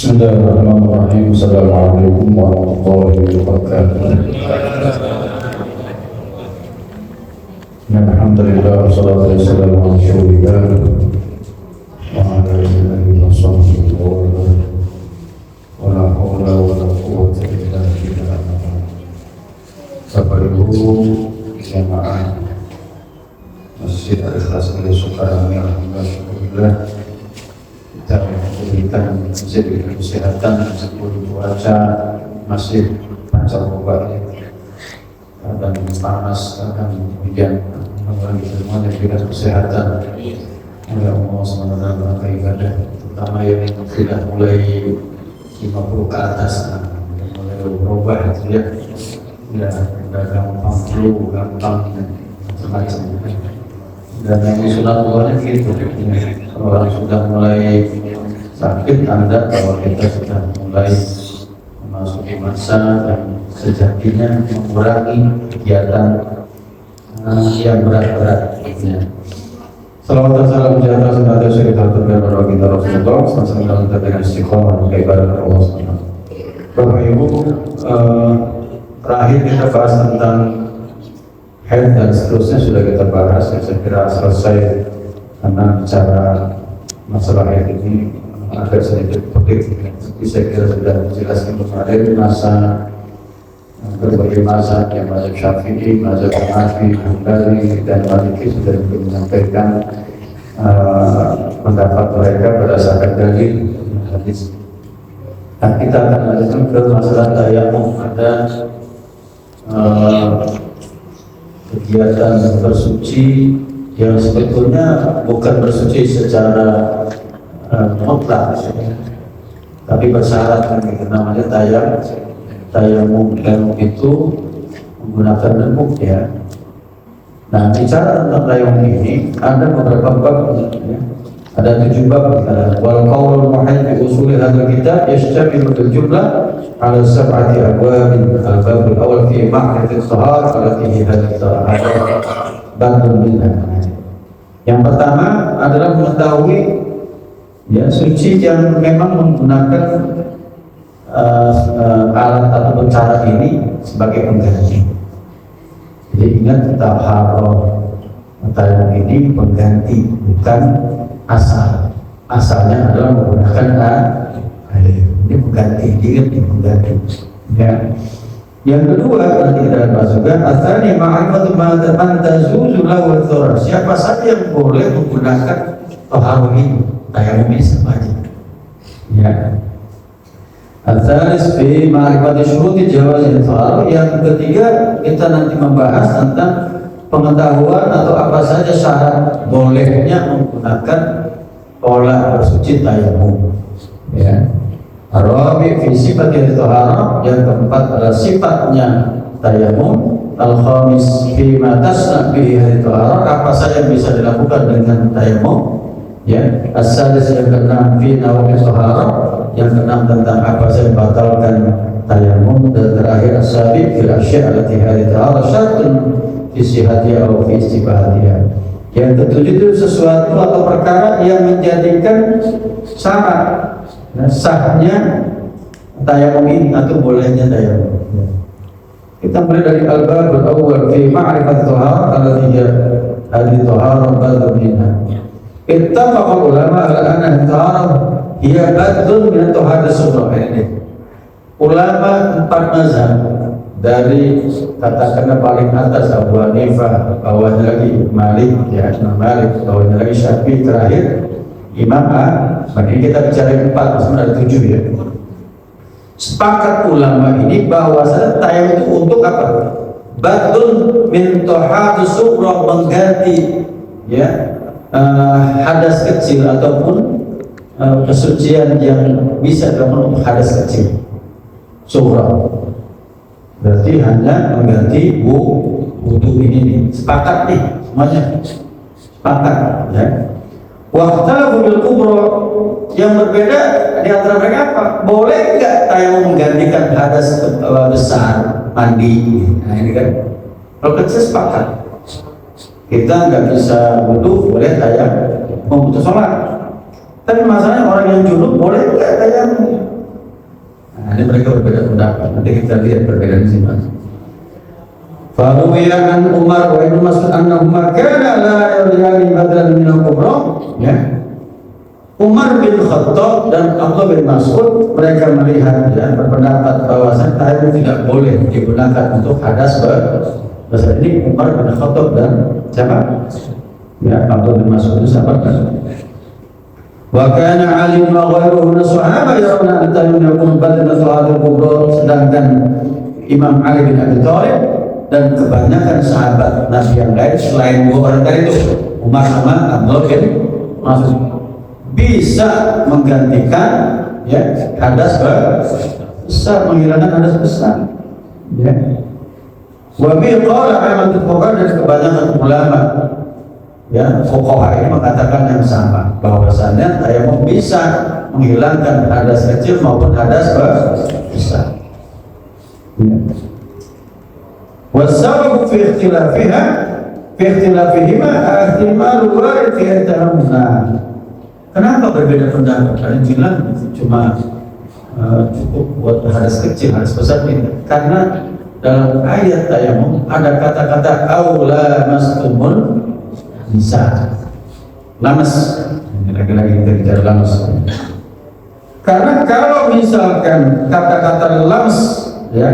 Bismillahirrahmanirrahim. Assalamualaikum warahmatullahi wabarakatuh. Alhamdulillah, wassalatu wassalamu ala rasulillah wa ala alihi wa sahbihi wa la hawla wa la quwwata illa billah. Bapak Ibu jamaah Masjid Al-Ikhlas oleh Sukarami, alhamdulillah kita memberikan masjid kesehatan meskipun cuaca masih pancaroba dan panas dan hujan. Semoga kita semua diberikan kesehatan oleh Allah SWT dalam ibadah, terutama yang sudah mulai 50 ke atas, mulai berubah itu ya, udah gampang flu, gampang macam-macam. Dan yang sunatulahnya gitu, kalau orang sudah mulai sakit, tanda bahwa kita sudah mulai memasuki masa dan sejatinya mengurangi kegiatan yang berat-berat. Salawat dan salam sejahtera senantiasa kita haturkan kepada kita Rasulullah SAW dengan istiqomah untuk ibadah Allah SWT. Bapak Ibu, terakhir kita bahas tentang haid dan seterusnya sudah kita bahas, ya, saya kira selesai karena bicara masalah haid ini agak sedikit pelik, tapi saya kira sudah dijelaskan kemarin masa berbagai masa yang mazhab Syafi'i, mazhab Hanafi, Hambali dan Maliki sudah menyampaikan pendapat mereka berdasarkan dalil hadis. Nah, kita akan lanjutkan ke masalah tayamum. Ada kegiatan bersuci yang sebetulnya bukan bersuci secara mutlak, tapi bersyarat, namanya tayamum. Tayamum itu menggunakan lemuk ya. Nah, bicara tentang tayamum ini ada beberapa bab, ya. Ada 7 bab. Wal qaulul muhayyi bi usuli hadzal kitab yashtamilu bil jumlah ala 7 abwab. Al-bab al-awwal fi ma'rifati ath-thahara allati hiya badun minha. Yang pertama adalah mengetahui ya suci yang memang menggunakan alat atau cara ini sebagai pengganti. Jadi ingat, taharah tayamum ini pengganti, bukan asal. Asalnya adalah menggunakan air. Ini pengganti, ingat ini pengganti. Ya. Yang kedua nanti kita masukkan asalnya ma'rifatu man tazuzu lahu al-thura. Siapa saja yang boleh menggunakan taharah ini, tayamum ini saja. Ya. Al-thalis fi ma'rifati syuruti jawazi al-taharah. Yang ketiga kita nanti membahas tentang pengetahuan atau apa saja syarat bolehnya menggunakan pola bersuci tayamum. Ya. Ar-rabi fi sifati al-taharah. Yang keempat adalah sifatnya tayamum. Al-khamis fi ma tasna bihi al-taharah. Apa saja yang bisa dilakukan dengan tayamum. Ya. As-sadis yang keenam fi nawaqi al-taharah. Yang keenam tentang apa saja yang batalkan tayamum. Dan terakhir as-sabi fil asya' allati haditha syartun fi sihhatiha aw fi istibahatiha. Yang ketujuh itu sesuatu atau perkara yang menjadikan syarat sahnya tayamum ini atau bolehnya tayamum. Kita mulai dari al-babul awwal fi ma'rifat taharah allati hiya haditha badun minha. Ittafaqa ulama ala anna taharah hiya badun min taharah sunnah. Ini ulama 4 mazhab, dari katakanlah paling atas Abu Hanifah, bawahnya lagi Malik, ya Imam Malik, bawahnya lagi Syafi'i, terakhir Imam Ahmad. Ini kita bicara 4, sebenarnya ada 7 ya. Sepakat ulama ini bahwasanya tayamum itu untuk apa? Badun min taharah sughra, mengganti ya hadas kecil ataupun kesucian yang bisa dilakukan untuk hadas kecil sughra. Berarti hanya mengganti wudu ini nih. Sepakat nih semuanya, sepakat ya. Waqtalafu bil kubra. Yang berbeda di antara mereka apa? Boleh enggak tayamum menggantikan hadas besar, mandi? Nah ini kan, kalau kecil sepakat. Kita nggak bisa wudu, boleh tayamum untuk sholat. Tapi masalahnya orang yang junub boleh nggak tayamum? Ini mereka berbeda pendapat. Nanti kita lihat perbedaan di sini. Faruwiya an Umar wa Ibnu Mas'ud anna Umar kana la yarjali badal min al-kubra. Ya. Umar bin Khattab dan Abdullah bin Mas'ud mereka melihat dan berpendapat bahwasanya tayamum tidak boleh digunakan untuk hadas besar. Ini Umar bin Khattab dan siapa? Ya, Abdullah bin Mas'ud itu sahabat kan. Wa kana Ali wa ghairuhu min sahabat yarawna an tayamum yakun badal hadal kubra, sedangkan Imam Ali bin Abi Thalib dan kebanyakan sahabat Nabi yang lain selain dua orang tadi itu Umar sama Abdullah bin Mas'ud bisa menggantikan ya hadas besar, menghilangkan hadas besar. Ya. Wa bi qala Ahmad al-Fuqaha dan kebanyakan ulama ya fuqaha ini mengatakan yang sama, bahwasanya tayamum bisa menghilangkan hadas kecil maupun hadas besar. Ya. Wasababu fi ikhtilafihima ihtimalu warid fi tayammum. Kenapa berbeda pendapat? Kalian bilang cuma cukup buat hadas kecil, hadas besar ini. Karena dalam ayat tayamum ada kata-kata aula mastumul nisa. Lamas. Ini lagi-lagi kita bicara lamas. Karena kalau misalkan kata-kata lamas ya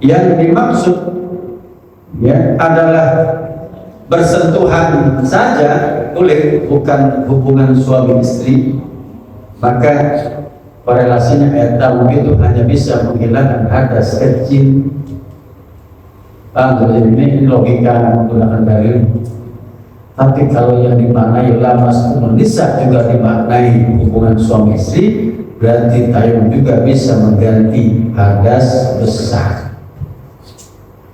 yang dimaksud ya adalah bersentuhan saja kulit, bukan hubungan suami istri, maka korelasinya ayat tayamum itu hanya bisa menghilangkan hadas kecil. Jadi ini logika menggunakan dalil. Tapi kalau yang dimaknai lamas nisa juga dimaknai hubungan suami istri, berarti tayamum juga bisa mengganti hadas besar.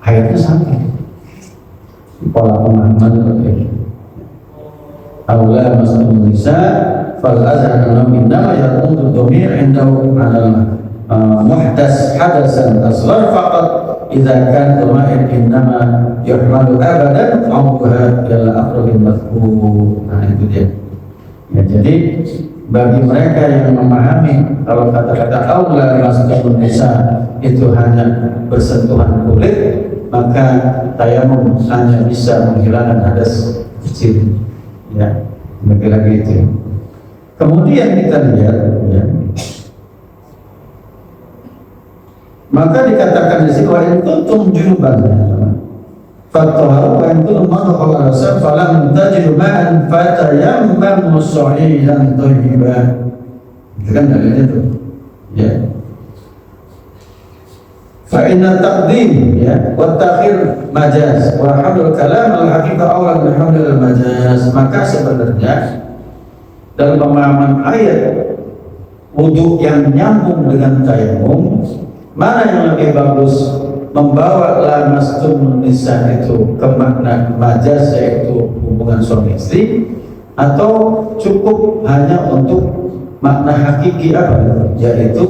Ayatnya sama. Pola pemahaman seperti ini. Aula mas'ul nisa fal azhar annahum innama yakunu dhamir indahu 'ala muhdas hadasan asghar faqat idza kan dhamir innama yuhmalu abadan amruha ila aqrabil madhkur. Nah itu dia. Ya, jadi bagi mereka yang memahami kalau kata-kata aula mas'ul nisa itu hanya bersentuhan kulit, maka tayamum hanya bisa menghilangkan hadas kecil. Ya, lagi-lagi itu. Kemudian kita lihat, ya, maka dikatakan di sini wa in kuntum junuban, fatahharu wa in kuntum marḍā falam tajidu ma'an fatayammamu sa'idan thayyiban. Itu kan dalilnya tuh. Ya. Fa'inna taqdim ya wa ta'khir majaz wa hamdul kalam al-haqiqah awal min hamdul majaz. Maka sebenarnya dalam pemahaman ayat wudu yang nyambung dengan tayamum, mana yang lebih bagus, membawa lamastum nisa itu ke makna majaz yaitu hubungan suami istri, atau cukup hanya untuk makna hakiki apa, yaitu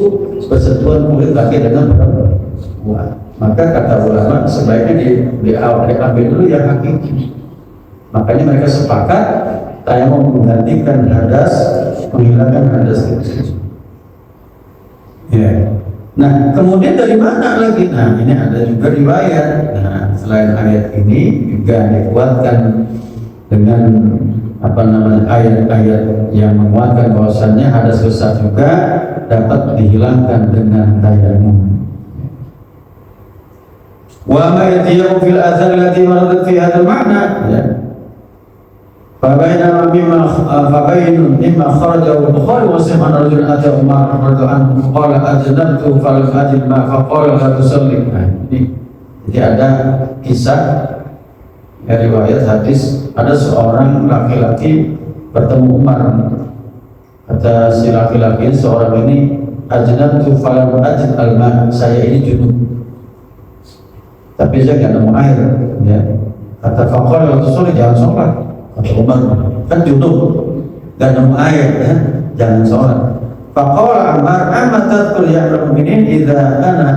bersentuhan kulit laki dengan perempuan. Maka kata ulama sebaiknya diambil dulu yang hakiki. Makanya mereka sepakat tayamum menggantikan hadas, menghilangkan hadas kecil. Ya. Nah, kemudian dari mana lagi? Nah, ini ada juga riwayat. Nah, selain ayat ini juga dikuatkan dengan ayat-ayat yang menguatkan bahwasannya hadas besar juga dapat dihilangkan dengan tayamum. Wa ma yatiyu fil athar allati waradat fi hadzal ma'na ya. Fabainama mimma kharajahu al-Bukhari wa Muslim an rajulin ata Umar radhiyallahu anhu qala ajnabtu falam ajid ma faqala la tusalli. Jadi ada kisah ya, riwayat hadis, ada seorang laki-laki bertemu Umar. Kata si laki-laki seorang ini, ajnabtu falam ajid al-ma, saya ini junub tapi saya nggak nemu air, ya. Kata faqala la tusalli, jangan sholat. Kata Umar, kan junub, nggak nemu air, ya, jangan sholat. Faqala Ammar, amma tadhkur ya al-mu'minin idza ana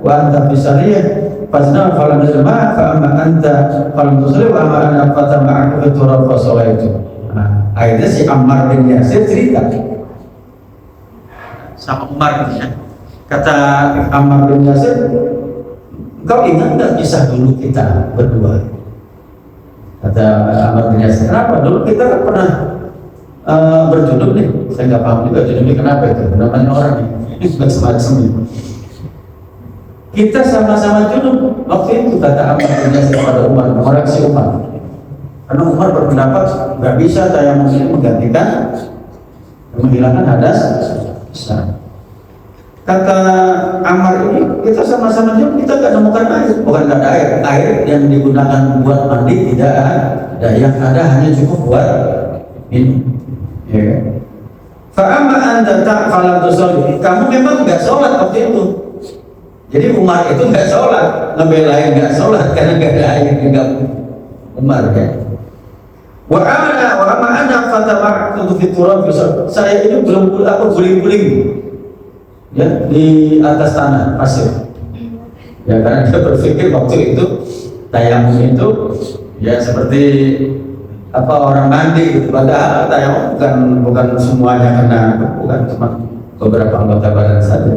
wa anta fi sariyah fasna falam tajma fa amma anta falam tusalli wa amma ana fatama'aka fi turab fa sallaitu. Nah, akhirnya si Ammar bin Yasir cerita sama Umar, ya. Kata Ammar bin Yasir, kau ingat nggak kisah dulu kita berdua? Kata Ammar bin Yasir, kenapa? Dulu kita kan pernah berjudul nih. Saya nggak paham juga judulnya kenapa itu. Namanya orang ini semacam itu. Kita sama-sama junub waktu itu, kata Ammar bin Yasir kepada Umar, mengoreksi Umar. Karena Umar berpendapat nggak bisa tayamum ini menggantikan, menghilangkan hadas besar. Kata Ammar ini, kita sama-sama junub, kita nggak nemukan air. Bukan nggak ada air, air yang digunakan buat mandi tidak ada, yang ada hanya cukup buat minum. Ya. Fa'amma anta ta'falam tusolli, kamu memang nggak sholat waktu itu. Jadi Umar itu nggak sholat, ngebelain nggak sholat karena nggak ada air, nggak Umar ya. Wa amma ana fataba'tu fi turab, saya ini belum aku guling-guling ya di atas tanah pasir. Ya karena dia berpikir waktu itu tayamum itu ya seperti apa orang mandi gitu. Padahal tayamum bukan semuanya kena, bukan cuma beberapa anggota badan saja.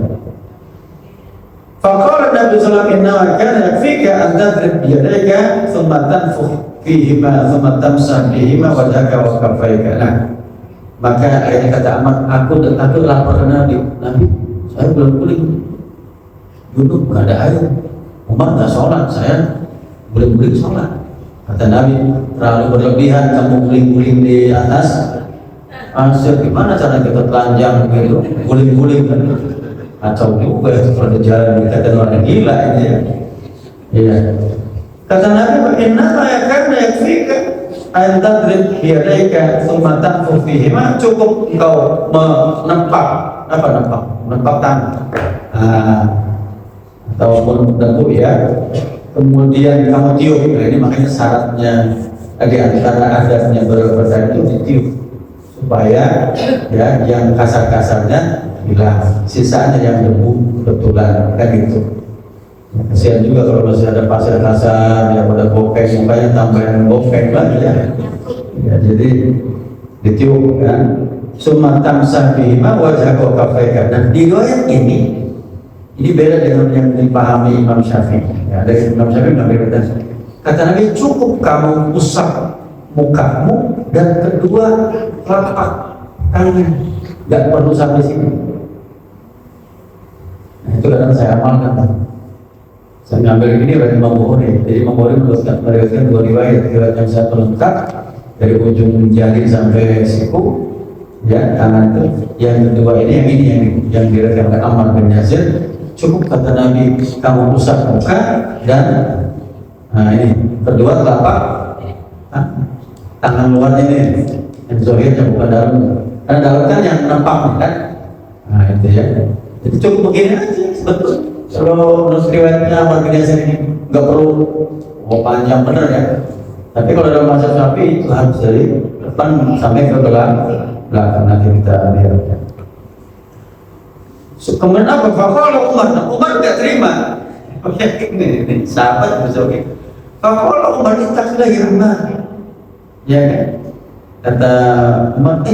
Faqala Nabi sallallahu alaihi wasallam, kana yakfika an tadrib bi yadayka thumma tanfukh fihima thumma tamsah bihima wajhaka wa kaffayka. Nah, maka akhirnya kata Ammar, aku lapor ke Nabi, saya belum guling, duduk nggak ada air. Umar nggak sholat, saya guling-guling sholat. Kata Nabi, terlalu berlebihan kamu guling-guling di atas pasir, gimana cara kita telanjang gitu, guling-guling kan? Kacau juga kalau di jalan kita dan orang gila ini ya. Iya. Kata Nabi, inna yakana yakfika an tadrib bi yadayka thumma tanfukh fihima, cukup engkau menempak tangan ataupun tentu ya, kemudian kamu tiup. Nah, ini makanya syaratnya di antara adatnya berpakaian itu ditiup supaya ya yang kasar-kasarnya hilang, sisanya yang debu kebetulan kan gitu. Kasihan juga kalau masih ada pasir kasar yang pada bokeh, mukanya tambahan bokeh lagi ya. Ya jadi ditiup kan. Sumatam sahbihima wajhaka kafaika. Nah di riwayat ini beda dengan yang dipahami Imam Syafi'i. Ya, dari Imam Syafi'i mengambil kata Nabi, cukup kamu usap mukamu dan kedua telapak tangan, nggak perlu sampai sini. Nah, itu kadang saya amalkan. Saya ngambil ini dari Imam Bukhari. Jadi Imam Bukhari meriwayatkan dua riwayat yang satu lengkap dari ujung jari sampai siku, ya tangan itu. Yang kedua ini yang diriwayatkan oleh Ammar bin Yasir. Cukup kata Nabi kamu usap muka dan ini kedua telapak tangan luar ini yang zohirnya bukan dalam. Karena dalam kan yang nampak kan. Nah itu ya. Jadi cukup begini aja betul. Kalau menurut riwayatnya Ammar bin Yasir ini nggak perlu panjang bener ya. Tapi kalau dalam mazhab Syafi'i itu harus dari depan sampai ke belakang nanti kita lihat. Kemudian apa? Fakala Umar nggak terima. Ini sahabat misalnya. Fakala Umar ittaqillah ya Umar. Ya kan? Kata Umar,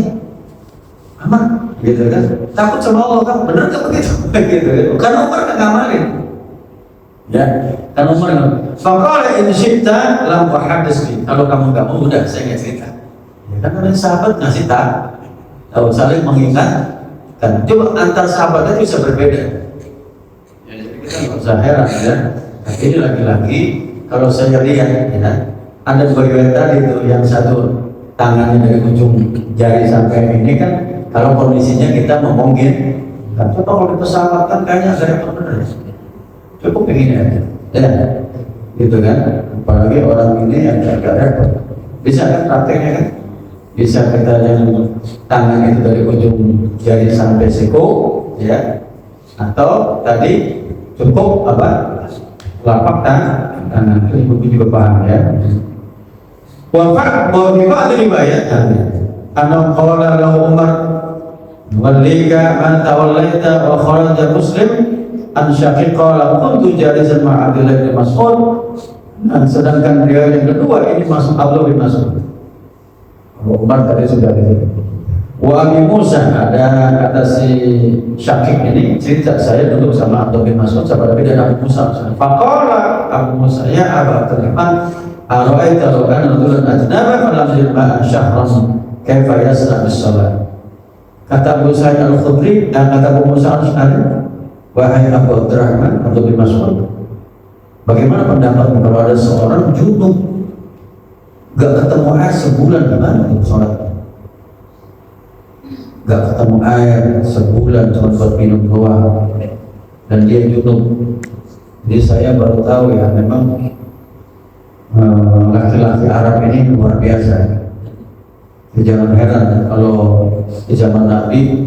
Umar, gitu kan? Takut sama Allah kan? Bener nggak begitu? Gitu. Karena Umar nggak ngamalin. Ya, karena Umar nggak. Fakala in syi'ta lam uhaddits. Kalau kamu nggak mau, udah saya nggak cerita. Ya kan ada sahabat ngasih tahu saling mengingat. Dan coba antar sahabat itu bisa berbeda. Ya, jadi kita nggak usah heran ya. Tapi ini lagi-lagi kalau saya lihat ya, ada dua riwayat tadi itu, yang satu tangannya dari ujung jari sampai ini kan, kalau kondisinya kita memungkin. Kan coba kalau di pesawat kan kayaknya agak repot bener. Cukup begini aja, ya, gitu kan. Apalagi orang ini agak repot. Bisa kan prakteknya kan? Bisa kita yang tangan itu dari ujung jari sampai siku, ya, atau tadi cukup apa telapak tangan. Itu juga paham ya. Wafat bahwa ada riwayat anak qala lahu Umar walika man tawallaita wa kharaja Muslim an syaqiqa la kuntu jalisan ma'a Abdullah bin Mas'ud. Nah, sedangkan riwayat yang kedua ini masuk Abdullah bin Mas'ud. Umar tadi sudah di sini. Wa Abi Musa, ada kata si Syakik ini cerita, saya duduk sama Abdul bin Mas'ud sama Nabi dan Abu Musa. Faqala Abu Musa, ya Aba Abdurrahman, ara'aita law kana rajulan ajnaba falam yajma' syahran kaifa yasna bis salat. Kata Abu Sa'id Al-Khudri dan kata Abu Musa Al-Asy'ari, wahai Abu Abdurrahman, Abdul bin Mas'ud, bagaimana pendapatmu kalau ada seorang junub gak ketemu air sebulan, gimana untuk sholat? Gak ketemu air sebulan cuma buat minum doang, dan dia junub. Jadi saya baru tahu ya, memang laki-laki Arab ini luar biasa. Jangan heran kalau di zaman Nabi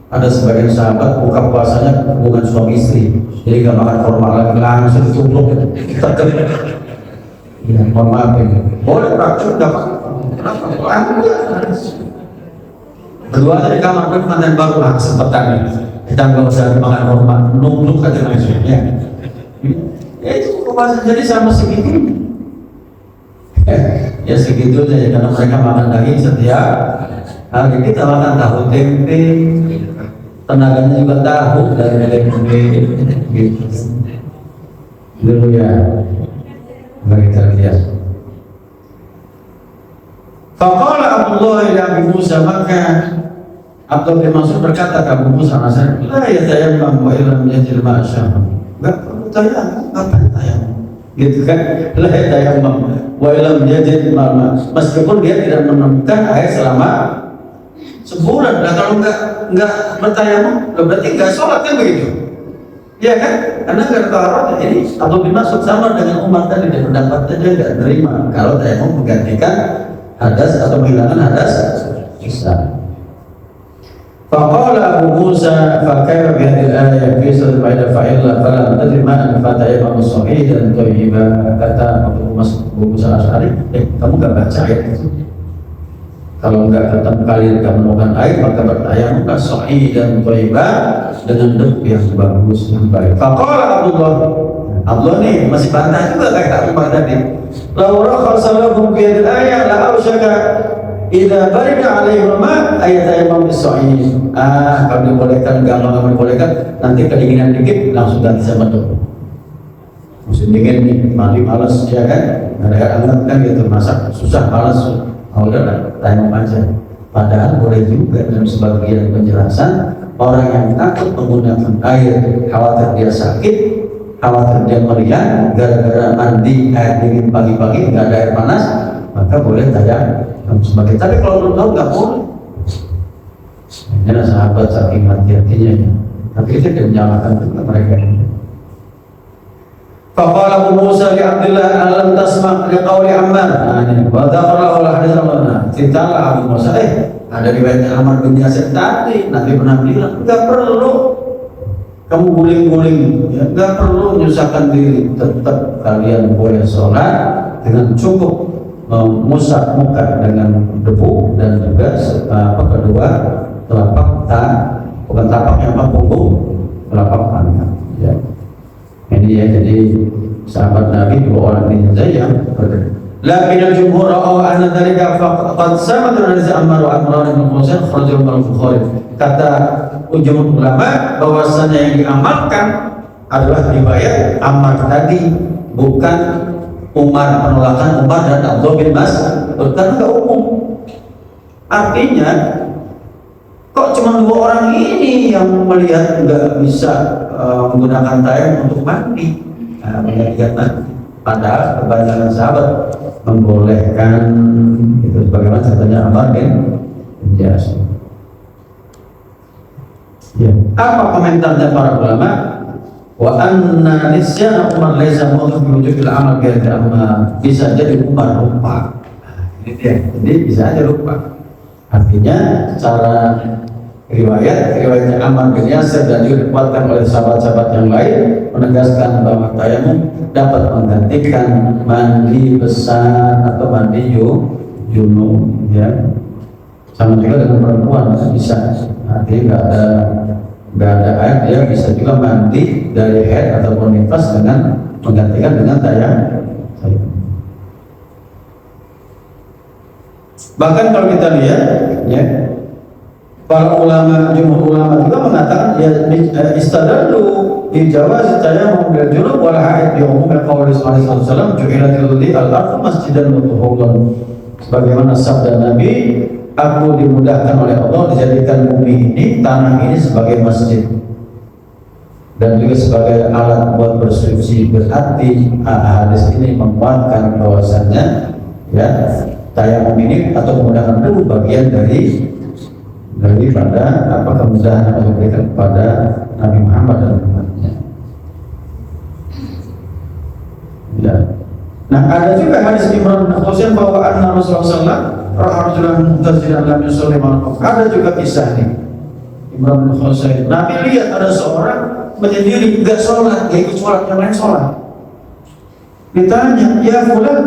ada sebagian sahabat buka puasanya hubungan suami istri, jadi gak makan formal lagi, langsung ditubruk terkena. Ya, mohon maaf ini. Boleh praktek gak apa-apa. Kenapa? Berdua dari kamar pengantin baru lah kesempatan ini. Kita nggak usah makan hormat, nunduk aja langsung ya. Ya itu kepuasan, jadi sama segitu. Ya segitu aja, karena mereka makan daging setiap hari. Kita makan tahu tempe, tenaganya juga tahu dari tempe. Gitu. Dulu ya, mari kita lihat. Faqala Abdullah ila Abi Musa, maka Abdullah bin Mas'ud berkata ke Abu Musa Al-Asy'ari, la yatayammam wa illam yajid ma'a syahran. Enggak perlu tayammum, ngapain tayammum? Gitu kan? La yatayammam wa illam yajid ma'a, meskipun dia tidak menemukan air selama sebulan. Nah kalau enggak bertayammum, berarti enggak sholat kan begitu? Iya kan? Karena enggak taharat. Jadi Abdullah bin Mas'ud sama dengan Umar tadi, dia pendapatnya dia enggak terima kalau tayammum menggantikan hadas atau menghilangkan hadas sisa. Faqala Abu Musa, fa kaifa bi hadhihi al-ayah fi surat Al-Maidah fa illa falam tadri ma fatayamam sahidan thayyiban. Kata Abu Musa Al-Asy'ari, kamu enggak baca ayat itu? Kalau enggak ketemu kali menemukan air, maka bertayamum sahidan thayyiban, dengan debu yang bagus, yang baik. Faqala Abdullah nih masih bantah juga kayak Umar tadi. Laura khasalahum bi hadhihi al-ayah la ausyaka idza barika alaihim ma ayatayamam bis-sa'id. Kalau dibolehkan, gampang dibolehkan, nanti kedinginan dikit langsung ganti sama debu. Musim dingin nih, mandi malas ya kan? Ada anget kan gitu, masak susah malas. Udahlah, tayamum aja. Padahal boleh juga dalam sebagian penjelasan, orang yang takut menggunakan air khawatir dia sakit, khawatir dia meriang gara-gara mandi air dingin pagi-pagi nggak ada air panas, maka boleh tayamum sebagai. Tapi kalau belum tahu nggak boleh. Ini sahabat saking hati-hatinya ya. Tapi itu tidak menyalahkan juga mereka. Faqala Abu Musa li Abdullah, alam tasma' li qawli Ammar. Nah ini, wa dzakara al hadits Ammar. Ceritalah Abu Musa, ada riwayat Ammar bin Yasir tadi, Nabi pernah bilang, enggak perlu kamu guling-guling, ya, enggak perlu menyusahkan diri, tetap kalian boleh sholat dengan cukup mengusap muka dengan debu dan juga kedua telapak bukan tapak yang punggung, telapak tangan. Ya. Ini ya, jadi sahabat Nabi dua orang ini saja yang berbeda. Lakin al-jumhur ra'aw anna dhalika faqad sabata an Ammar wa Imran bin Husain kharajul al-Bukhari. Kata ujung ulama bahwasanya yang diamalkan adalah riwayat Ammar tadi, bukan Umar, penolakan Umar dan Abdullah bin Mas'ud, karena enggak umum. Artinya kok cuma dua orang ini yang melihat nggak bisa menggunakan tayamum untuk mandi, menggantikan mandi. Padahal kebanyakan sahabat membolehkan itu, sebagaimana contohnya Ammar bin Yasir. Ya. Apa komentarnya para ulama? Wa anna nisyana Umar laisa mawjud wujudil amal bi Ammar. Bisa jadi Umar lupa. Ini dia. Jadi bisa aja lupa. Artinya secara riwayatnya Ammar bin Yasir dan juga dikuatkan oleh sahabat-sahabat yang lain menegaskan bahwa tayamum dapat menggantikan mandi besar atau mandi junub, ya. Sama juga dengan perempuan bisa. Artinya nggak ada air, dia bisa juga mandi dari haid ataupun nifas dengan menggantikan dengan tayamum. Bahkan kalau kita lihat, ya, para ulama, jumhur ulama juga mengatakan ya istadallu di jawaz tayammum bil junub wal haid bi umum qauli sallallahu alaihi wasallam ju'ilatil li al-ardu masjidan wa tuhuran, sebagaimana sabda Nabi, aku dimudahkan oleh Allah dijadikan bumi ini, tanah ini sebagai masjid dan juga sebagai alat buat bersuci. Berarti hadis ini menguatkan bahwasannya ya tayamum ini atau menggunakan dulu bagian daripada apa kemudahan yang Allah berikan kepada Nabi Muhammad dan umatnya. Ya. Nah, ada juga hadis Imran bin Husain bahwa anna Rasulullah sallallahu alaihi wasallam ra'a rajulan mu'tazilan lam yusalli ma'al. Ada juga kisah nih Imran bin Husain. Nabi lihat ada seorang menyendiri enggak sholat, dia ikut sholat, yang lain sholat. Ditanya, ya fulan,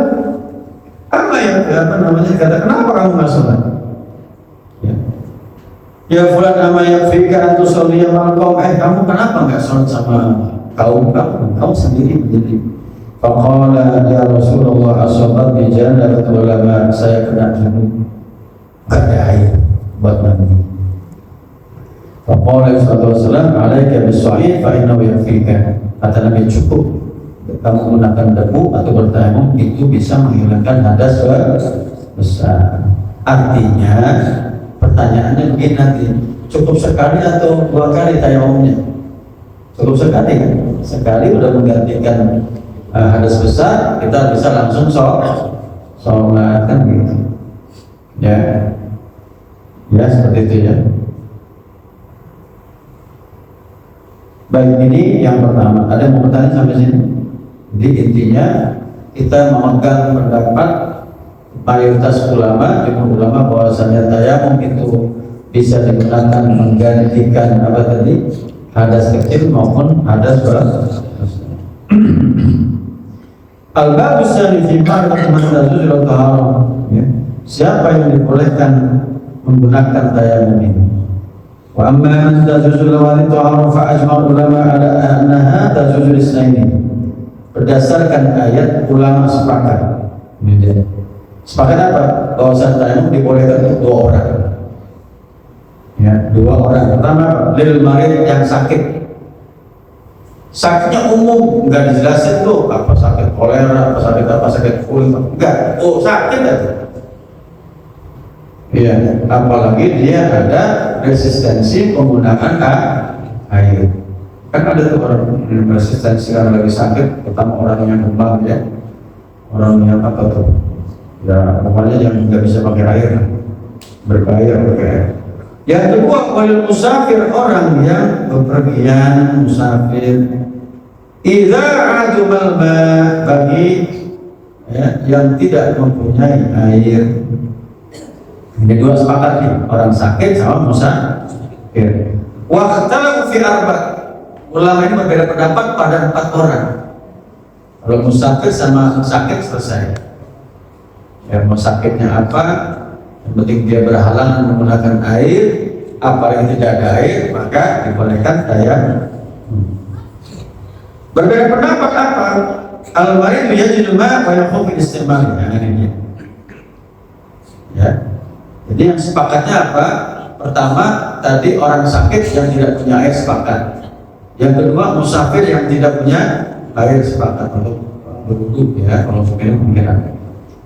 apa namanya, kata kenapa kamu nggak sholat? Ya fulan nama yang fika antu sholat ma'al qaum, kamu kenapa nggak sholat sama kaum kamu sendiri menjadi. Faqala ya Rasulullah asobat bijana betul ulama, saya kena junub, gak ada air buat mandi. Faqala sallallahu alaihi wasallam alaika bis-sa'id fa innahu yakfika, kata Nabi cukup kamu menggunakan debu atau bertayamum, itu bisa menghilangkan hadas besar. Artinya pertanyaannya begini nanti, cukup sekali atau 2 kali tayamumnya? Cukup sekali kan? Sekali udah menggantikan hadas besar, kita bisa langsung sholat kan gitu ya seperti itu ya. Baik, ini yang pertama. Ada yang mau bertanya sampai sini? Jadi intinya kita memegang pendapat mayoritas ulama, jumhur ulama, bahwasanya tayamum itu bisa digunakan menggantikan apa tadi, hadas kecil maupun hadas besar. Al-babus tsani fi ma'rifati man tazul taharah. Siapa yang dibolehkan menggunakan tayamum ini? Wa amma man tazul wali taharah fa ajma' ulama ala annaha tazul isnaini. Berdasarkan ayat ulama sepakat. Sepakat apa? Bahwasanya tayamum dibolehkan untuk 2 orang. Ya, 2 orang. Pertama, lil marid yang sakit. Sakitnya umum, nggak dijelasin tuh apa sakit kolera, apa sakit kulit, enggak, sakit aja. Iya, apalagi dia ada resistensi penggunaan air. Kan ada tuh orang resistensi karena lagi sakit, pertama orang yang demam ya, orang yang apa tuh, ya pokoknya yang nggak bisa pakai air, berbahaya pakai air. Yang kedua, walil musafir, orang yang bepergian, musafir. Idza ajumal ma, bagi ya, yang tidak mempunyai air. Ini 2 sepakat nih, orang sakit sama musafir. Wa ikhtalafu fi arba'. Ulama ini berbeda pendapat pada 4 orang. Kalau musafir sama sakit selesai. Ya, mau sakitnya apa? Yang penting dia berhalangan menggunakan air, apalagi tidak ada air, maka dibolehkan tayamum. Berbeda pendapat apa? Al-marid yajidul ma' wa yakhufu istimal. Ini ya. Jadi yang sepakatnya apa? Pertama tadi orang sakit yang tidak punya air sepakat. Yang kedua musafir yang tidak punya air sepakat untuk berwudu ya, kalau mungkin ada.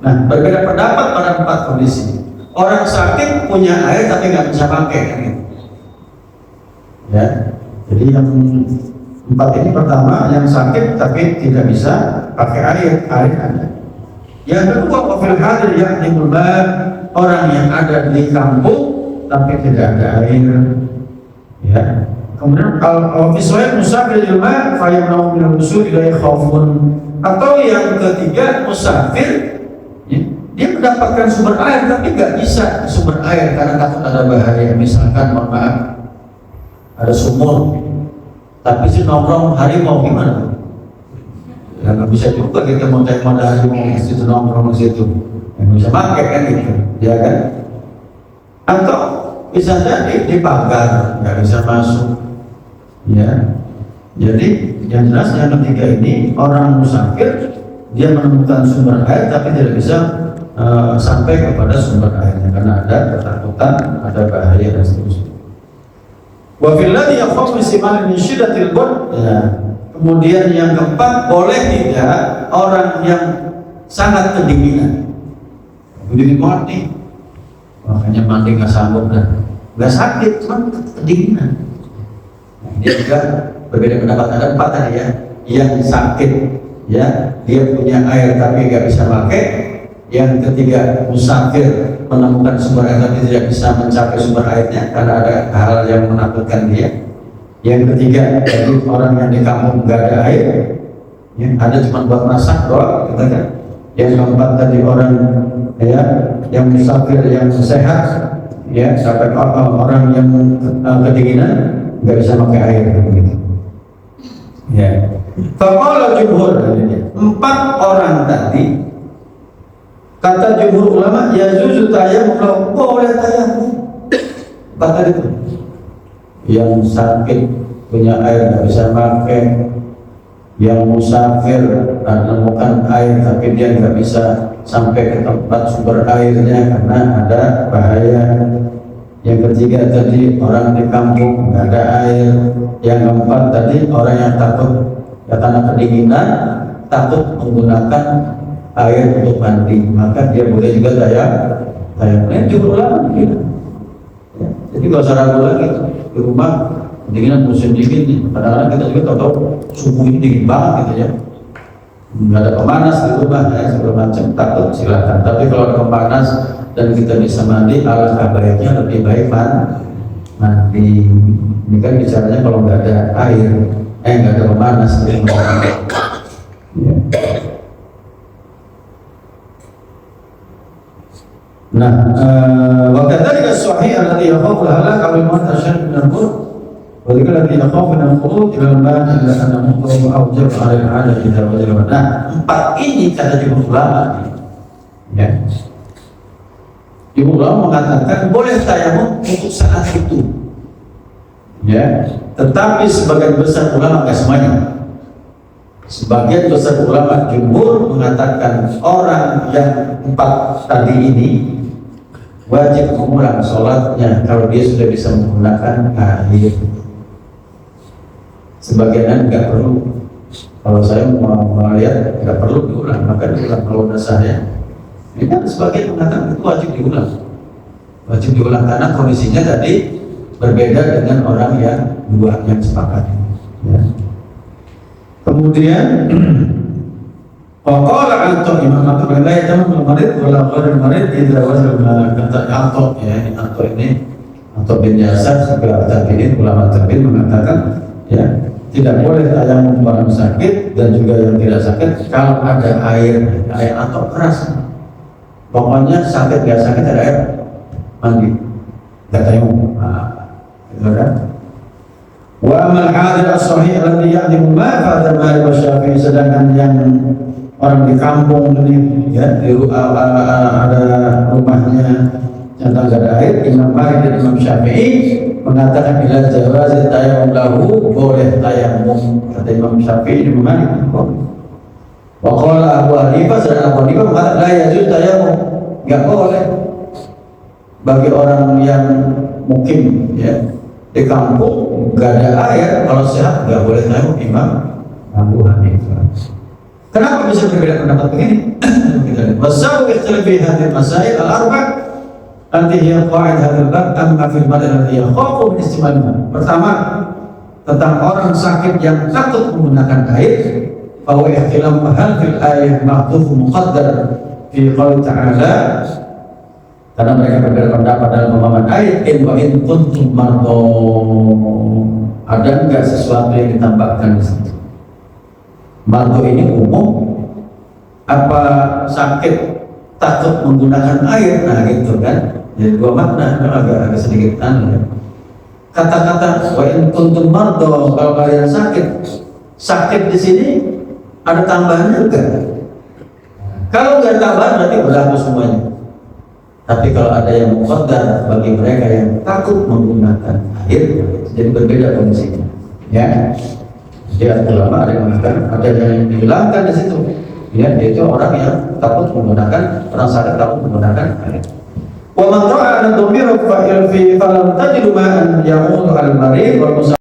Nah, berbeda pendapat pada 4 kondisi. Orang sakit punya air tapi nggak bisa pakai kan gitu. Ya. Jadi yang 4 ini, pertama yang sakit tapi tidak bisa pakai air ada. Yang kedua wafil hadir yang dimulai, orang yang ada di kampung tapi tidak ada air ya. Kemudian al-fiswayat musafir jemaah fayamnau minal usul ilai khawfun. Atau yang ketiga musafir ya, dia mendapatkan sumber air tapi nggak bisa sumber air karena takut ada bahaya. Misalkan mohon maaf ada sumur tapi si nongkrong harimau, gimana? Ya nggak bisa juga kita mau cari mana harimau di situ, nongkrong di situ, yang bisa pakai kan gitu, ya kan? Atau bisa jadi dipagar, nggak bisa masuk, ya. Jadi yang jelas yang ketiga ini orang musafir dia menemukan sumber air tapi tidak bisa sampai kepada sumber airnya karena ada ketakutan, ada bahaya dan seterusnya. Wa fil ladzi yakhafu simal min syiddatil bud. Ya. Kemudian yang keempat, boleh tidak orang yang sangat kedinginan. Dingin banget nih. Makanya mandi nggak sanggup dan nggak sakit, cuma kedinginan. Nah, ini juga berbeda pendapat, ada empat tadi ya. Yang sakit, ya dia punya air tapi nggak bisa pakai. Yang ketiga, musafir menemukan sumber air tapi tidak bisa mencapai sumber airnya karena ada hal yang menakutkan dia. Yang ketiga, jadi orang yang di kampung nggak ada air, ya, ada cuma buat masak doang, gitu kan. Yang keempat tadi orang ya yang musafir yang sehat, ya sampai orang yang kedinginan nggak bisa pakai air, begitu. Ya. Kalau jumhur, empat orang tadi kata jumhur ulama ya juzu tayammum, boleh tayammum. Kata itu yang sakit punya air nggak bisa pakai, yang musafir menemukan air tapi dia nggak bisa sampai ke tempat sumber airnya karena ada bahaya. Yang ketiga tadi orang di kampung nggak ada air. Yang keempat tadi orang yang takut ya karena kedinginan, takut menggunakan air untuk mandi, maka dia boleh juga tayammum. Jumhur ulama gitu. Ya, jadi nggak usah ragu lagi di rumah kedinginan musim dingin nih. Kadang-kadang kita juga tahu suhu ini dingin banget gitu ya. Nggak ada pemanas di rumah ya, segala macam, takut silakan. Tapi kalau ada pemanas dan kita bisa mandi, alangkah baiknya lebih baik mandi. Ini kan bicaranya kalau nggak ada air, nggak ada pemanas di rumah. Ya. Nah, wakadzalika as-sahih alladhi yakhafu al-halak aw al-maut ashad min al-maut wa dzalika alladhi yakhafu al-khuruj ila al-maut illa annahu awjab 'ala al-'ada idza wajaba. Nah, empat ini kata jumhur ulama ya. Jumhur ulama mengatakan boleh tayammum untuk saat itu. Ya, tetapi sebagian besar ulama, enggak semuanya. Sebagian besar ulama jumhur mengatakan orang yang empat tadi ini wajib mengulang sholatnya kalau dia sudah bisa menggunakan air. Sebagian nggak perlu. Kalau saya mau melihat nggak perlu diulang, maka diulang kalau udah saya. Ini kan sebagian mengatakan itu wajib diulang. Wajib diulang karena kondisinya tadi berbeda dengan orang yang dua yang sepakat. Ya. Kemudian Qala Anto Imam Anto la yatamam al-marid wala ghayr al-marid idza wajal kata Anto ya, ini Anto ini Anto bin Yasar juga tabi'in, ulama tabi'in mengatakan ya tidak boleh tayammum orang sakit dan juga yang tidak sakit kalau ada air atau keras. Pokoknya sakit nggak sakit ada air mandi nggak tayammum. Itu kan. Wa amal hadir as-sahih alladhi ya'dimu ma fa'adha Malik wa Syafi'i, sedangkan yang orang di kampung ini ya ada rumahnya yang tak ada air, Imam Malik dan Imam Syafi'i mengatakan bila jawazi tayammum lahu, boleh tayammum. Kata Imam Syafi'i, Imam Malik wa qala Abu Hanifah, dan Abu Hanifah mengatakan la yajuz tayammum, enggak boleh bagi orang yang mungkin ya di kampung nggak ada air, kalau sehat nggak boleh tayammum. Imam Abu Hanifah. Kenapa bisa berbeda pendapat begini? Wasabu ikhtilafi hadhihi masail al-arba' allati hiya qawaid hadzal bab amma fil bab alladhi yakhafu min istimalha. Pertama, tentang orang sakit yang takut menggunakan air, fa huwa ikhtilaf hal fil ayah mahdhuf muqaddar fi qouli ta'ala, karena mereka berbeda pendapat dalam pemahaman ayat in wa in kuntum mardo, ada enggak sesuatu yang ditambahkan di situ. Mardo ini umum apa sakit takut menggunakan air, nah gitu kan. Jadi dua makna, agak sedikit aneh. Kata-kata wa in kuntum mardo, kalau kalian sakit di sini ada tambahannya enggak? Kalau enggak tambahan berarti berlaku semuanya. Tapi kalau ada yang muqaddar bagi mereka yang takut menggunakan air, jadi berbeda kondisinya. Ya, jadi ulama ada yang mengatakan ada yang dihilangkan di situ. Ya, yaitu orang yang takut menggunakan orang sadar takut menggunakan air. Wa man ra'a an tumiru fa'il fi falam tajidu ma'an yamutu al-marid wal